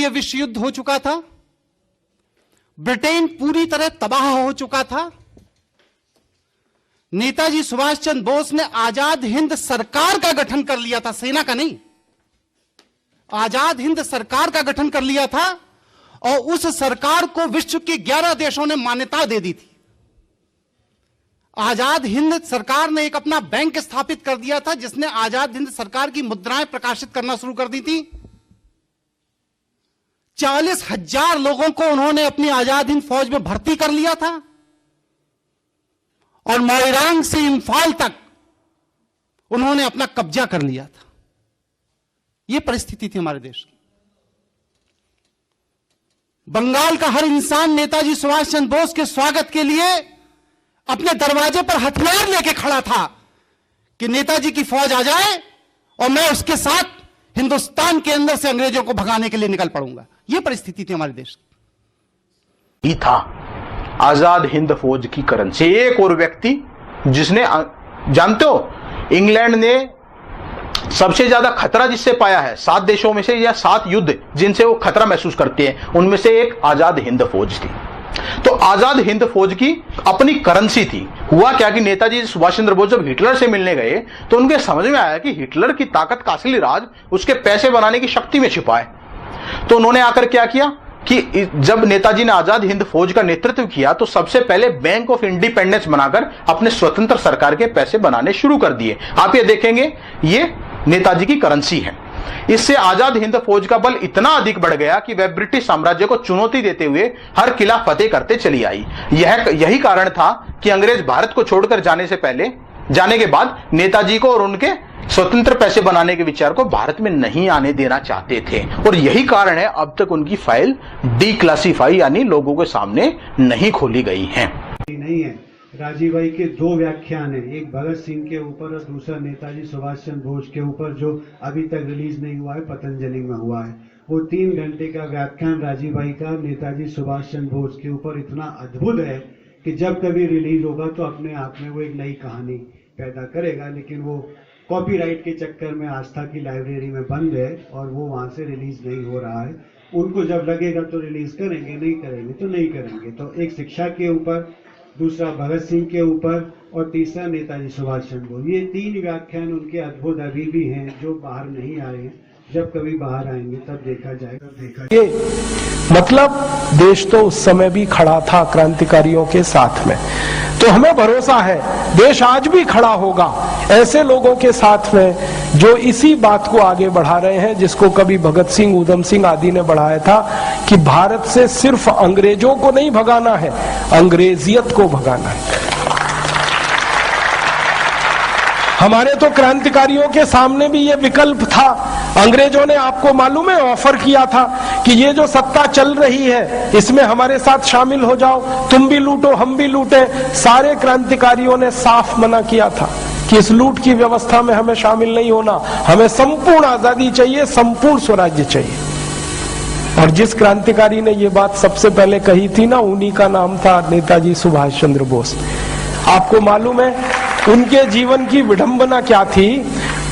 द्वितीय विश्व युद्ध हो चुका था, ब्रिटेन पूरी तरह तबाह हो चुका था। नेताजी सुभाष चंद्र बोस ने आजाद हिंद सरकार का गठन कर लिया था, सेना का नहीं, आजाद हिंद सरकार का गठन कर लिया था, और उस सरकार को विश्व के 11 देशों ने मान्यता दे दी थी। आजाद हिंद सरकार ने एक अपना बैंक स्थापित कर दिया था, जिसने आजाद हिंद सरकार की मुद्राएं प्रकाशित करना शुरू कर दी थी। 40,000 लोगों को उन्होंने अपनी आजाद हिंद फौज में भर्ती कर लिया था, और मोइरांग से इंफाल तक उन्होंने अपना कब्जा कर लिया था। यह परिस्थिति थी हमारे देश की। बंगाल का हर इंसान नेताजी सुभाष चंद्र बोस के स्वागत के लिए अपने दरवाजे पर हथियार लेके खड़ा था कि नेताजी की फौज आ जाए और मैं उसके साथ हिंदुस्तान के अंदर से अंग्रेजों को भगाने के लिए निकल पड़ूंगा। यह परिस्थिति थी हमारे देश की। ही था आजाद हिंद फौज की करेंसी। एक और व्यक्ति जिसने, जानते हो, इंग्लैंड ने सबसे ज्यादा खतरा जिससे पाया है 7 देशों में से, या 7 युद्ध जिनसे वो खतरा महसूस करते हैं, उनमें से एक आजाद हिंद फौज थी। तो आजाद हिंद फौज की अपनी करेंसी थी। हुआ क्या कि नेताजी सुभाष चंद्र बोस जब हिटलर से मिलने गए तो उनके समझ में आया कि हिटलर की ताकत का असली राज उसके पैसे बनाने की शक्ति में छिपा है। तो उन्होंने आकर क्या किया कि जब नेताजी ने आजाद हिंद फौज का नेतृत्व किया तो सबसे पहले बैंक ऑफ इंडिपेंडेंस बनाकर अपने स्वतंत्र सरकार के पैसे बनाने शुरू कर दिए। आप ये देखेंगे, ये नेताजी की करेंसी है। इससे आजाद हिंद फौज का बल इतना अधिक बढ़ गया कि वह ब्रिटिश साम्राज्य को चुनौती देते हुए हर किला फतेह करते चली आई। यही कारण था कि अंग्रेज भारत को छोड़कर जाने के बाद नेताजी को और उनके स्वतंत्र पैसे बनाने के विचार को भारत में नहीं आने देना चाहते थे। और यही कारण है अब तक उनकी फाइल डीक्लासिफाई यानी लोगों के सामने नहीं खोली गई है। नहीं है। राजीव भाई के 2 व्याख्यान है, एक भगत सिंह के ऊपर और दूसरा नेताजी सुभाष चंद्र बोस के ऊपर, जो अभी तक रिलीज नहीं हुआ है, पतंजलि में हुआ है। वो 3 घंटे का व्याख्यान राजीव भाई का नेताजी सुभाष चंद्र बोस के ऊपर इतना अद्भुत है कि जब कभी रिलीज होगा तो अपने आप में वो एक नई कहानी पैदा करेगा। लेकिन वो कॉपीराइट के चक्कर में आस्था की लाइब्रेरी में बंद है और वो वहां से रिलीज नहीं हो रहा है। उनको जब लगेगा तो रिलीज करेंगे, नहीं करेंगे तो नहीं करेंगे। तो एक शिक्षा के ऊपर, दूसरा भगत सिंह के ऊपर और तीसरा नेताजी सुभाष चंद्र बोस। ये 3 व्याख्यान उनके अद्भुत अभी भी हैं जो बाहर नहीं आए हैं। जब कभी बाहर आएंगे तब देखा जाएगा। ये मतलब देश तो उस समय भी खड़ा था क्रांतिकारियों के साथ में, तो हमें भरोसा है देश आज भी खड़ा होगा ऐसे लोगों के साथ में जो इसी बात को आगे बढ़ा रहे हैं, जिसको कभी भगत सिंह, ऊधम सिंह आदि ने बढ़ाया था कि भारत से सिर्फ अंग्रेजों को नहीं भगाना है, अंग्रेजियत को भगाना है। हमारे तो क्रांतिकारियों के सामने भी ये विकल्प था। अंग्रेजों ने, आपको मालूम है, ऑफर किया था कि ये जो सत्ता चल रही है इसमें हमारे साथ शामिल हो जाओ, तुम भी लूटो हम भी लूटे। सारे क्रांतिकारियों ने साफ मना किया था कि इस लूट की व्यवस्था में हमें शामिल नहीं होना, हमें संपूर्ण आजादी चाहिए, संपूर्ण स्वराज्य चाहिए। और जिस क्रांतिकारी ने ये बात सबसे पहले कही थी ना, उन्हीं का नाम था नेताजी सुभाष चंद्र बोस। आपको मालूम है उनके जीवन की विडंबना क्या थी?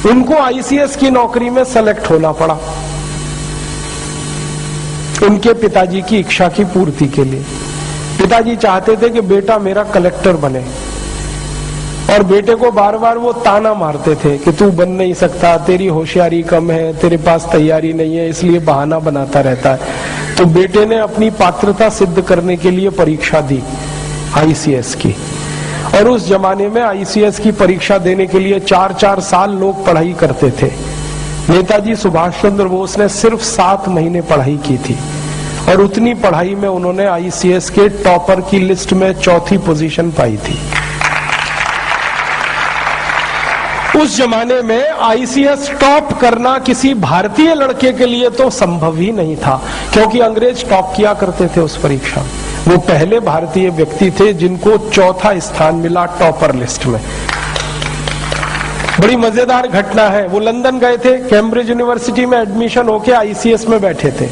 उनको आईसीएस की नौकरी में सेलेक्ट होना पड़ा उनके पिताजी की इच्छा की पूर्ति के लिए। पिताजी चाहते थे कि बेटा मेरा कलेक्टर बने, और बेटे को बार बार वो ताना मारते थे कि तू बन नहीं सकता, तेरी होशियारी कम है, तेरे पास तैयारी नहीं है, इसलिए बहाना बनाता रहता है। तो बेटे ने अपनी पात्रता सिद्ध करने के लिए परीक्षा दी आईसीएस की, और उस जमाने में आईसीएस की परीक्षा देने के लिए 4-4 साल लोग पढ़ाई करते थे। नेताजी सुभाष चंद्र बोस ने सिर्फ 7 महीने पढ़ाई की थी, और उतनी पढ़ाई में उन्होंने आईसीएस के टॉपर की लिस्ट में 4थी पोजीशन पाई थी। उस जमाने में आईसीएस टॉप करना किसी भारतीय लड़के के लिए तो संभव ही नहीं था, क्योंकि अंग्रेज टॉप किया करते थे उस परीक्षा में। वो पहले भारतीय व्यक्ति थे जिनको 4था स्थान मिला टॉपर लिस्ट में। बड़ी मजेदार घटना है, वो लंदन गए थे, कैम्ब्रिज यूनिवर्सिटी में एडमिशन होके आईसीएस में बैठे थे।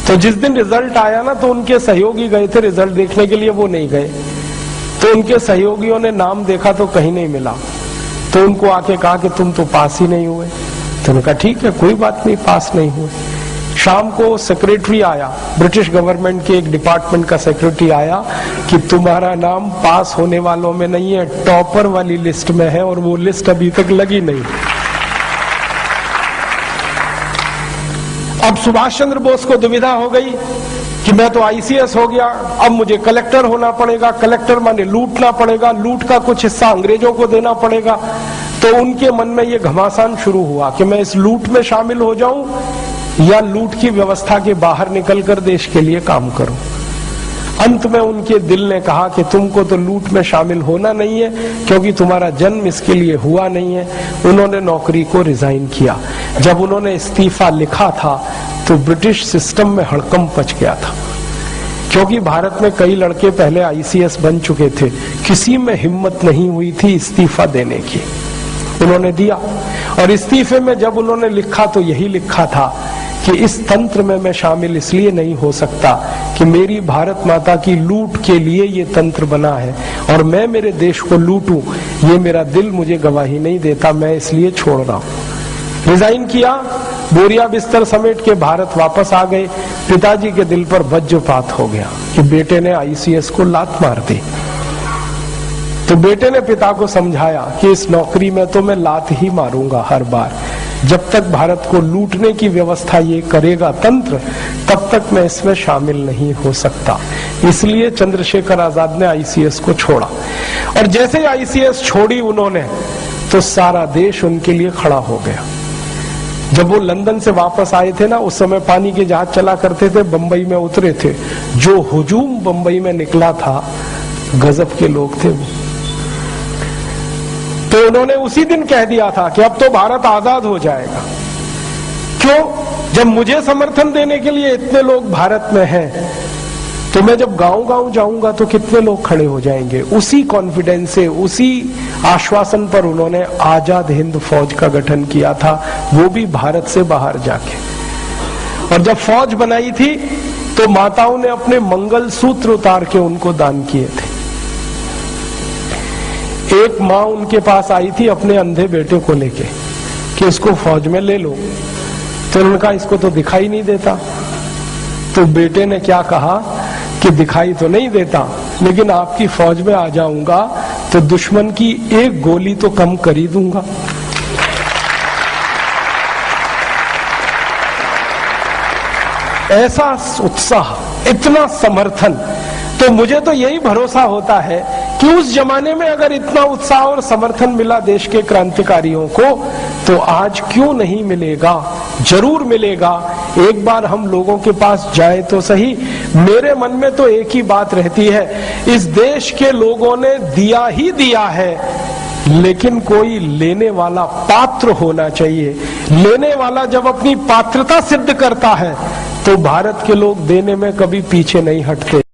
तो जिस दिन रिजल्ट आया ना, तो उनके सहयोगी गए थे रिजल्ट देखने के लिए, वो नहीं गए। तो उनके सहयोगियों ने नाम देखा तो कहीं नहीं मिला, तो उनको आके कहा कि तुम तो पास ही नहीं हुए। तो उन्होंने कहा ठीक है कोई बात नहीं, पास नहीं हुए, शाम को सेक्रेटरी आया, ब्रिटिश गवर्नमेंट के एक डिपार्टमेंट का सेक्रेटरी आया कि तुम्हारा नाम पास होने वालों में नहीं है, टॉपर वाली लिस्ट में है, और वो लिस्ट अभी तक लगी नहीं। अब सुभाष चंद्र बोस को दुविधा हो गई कि मैं तो आईसीएस हो गया, अब मुझे कलेक्टर होना पड़ेगा, कलेक्टर माने लूटना पड़ेगा, लूट का कुछ हिस्सा अंग्रेजों को देना पड़ेगा। तो उनके मन में ये घमासान शुरू हुआ कि मैं इस लूट में शामिल हो जाऊं या लूट की व्यवस्था के बाहर निकलकर देश के लिए काम करूं। अंत में उनके दिल ने कहा कि तुमको तो लूट में शामिल होना नहीं है, क्योंकि तुम्हारा जन्म इसके लिए हुआ नहीं है। उन्होंने नौकरी को रिजाइन किया। जब उन्होंने इस्तीफा लिखा था तो ब्रिटिश सिस्टम में हड़कंप मच गया था, क्योंकि भारत में कई लड़के पहले आईसीएस बन चुके थे, किसी में हिम्मत नहीं हुई थी इस्तीफा देने की। उन्होंने दिया, और इस्तीफे में जब उन्होंने लिखा तो यही लिखा था कि इस तंत्र में मैं शामिल इसलिए नहीं हो सकता कि मेरी भारत माता की लूट के लिए ये तंत्र बना है, और मैं मेरे देश को लूटूं ये मेरा दिल मुझे गवाही नहीं देता, मैं इसलिए छोड़ रहा हूं। रिजाइन किया, बोरिया बिस्तर समेट के भारत वापस आ गए। पिताजी के दिल पर वज्रपात हो गया कि बेटे ने आईसीएस को लात मार दी। तो बेटे ने पिता को समझाया कि इस नौकरी में तो मैं लात ही मारूंगा हर बार, जब तक भारत को लूटने की व्यवस्था ये करेगा तंत्र, तब तक मैं इसमें शामिल नहीं हो सकता। इसलिए चंद्रशेखर आजाद ने आईसीएस को छोड़ा, और जैसे ही आईसीएस छोड़ी उन्होंने, तो सारा देश उनके लिए खड़ा हो गया। जब वो लंदन से वापस आए थे ना, उस समय पानी के जहाज चला करते थे, बंबई में उतरे थे, जो हुजूम बंबई में निकला था, गजब के लोग थे वो। तो उन्होंने उसी दिन कह दिया था कि अब तो भारत आजाद हो जाएगा। क्यों? जब मुझे समर्थन देने के लिए इतने लोग भारत में हैं, तो मैं जब गांव-गांव जाऊंगा तो कितने लोग खड़े हो जाएंगे। उसी कॉन्फिडेंस से, उसी आश्वासन पर उन्होंने आजाद हिंद फौज का गठन किया था, वो भी भारत से बाहर जाके। और जब फौज बनाई थी तो माताओं ने अपने मंगलसूत्र उतार के उनको दान किए थे। एक माँ उनके पास आई थी अपने अंधे बेटे को लेके कि इसको फौज में ले लो। तो उन्होंने कहा इसको तो दिखाई नहीं देता। तो बेटे ने क्या कहा कि दिखाई तो नहीं देता, लेकिन आपकी फौज में आ जाऊंगा तो दुश्मन की एक गोली तो कम कर ही दूंगा। ऐसा उत्साह, इतना समर्थन। तो मुझे तो यही भरोसा होता है कि उस जमाने में अगर इतना उत्साह और समर्थन मिला देश के क्रांतिकारियों को, तो आज क्यों नहीं मिलेगा? जरूर मिलेगा। एक बार हम लोगों के पास जाए तो सही। मेरे मन में तो एक ही बात रहती है, इस देश के लोगों ने दिया ही दिया है, लेकिन कोई लेने वाला पात्र होना चाहिए। लेने वाला जब अपनी पात्रता सिद्ध करता है तो भारत के लोग देने में कभी पीछे नहीं हटते।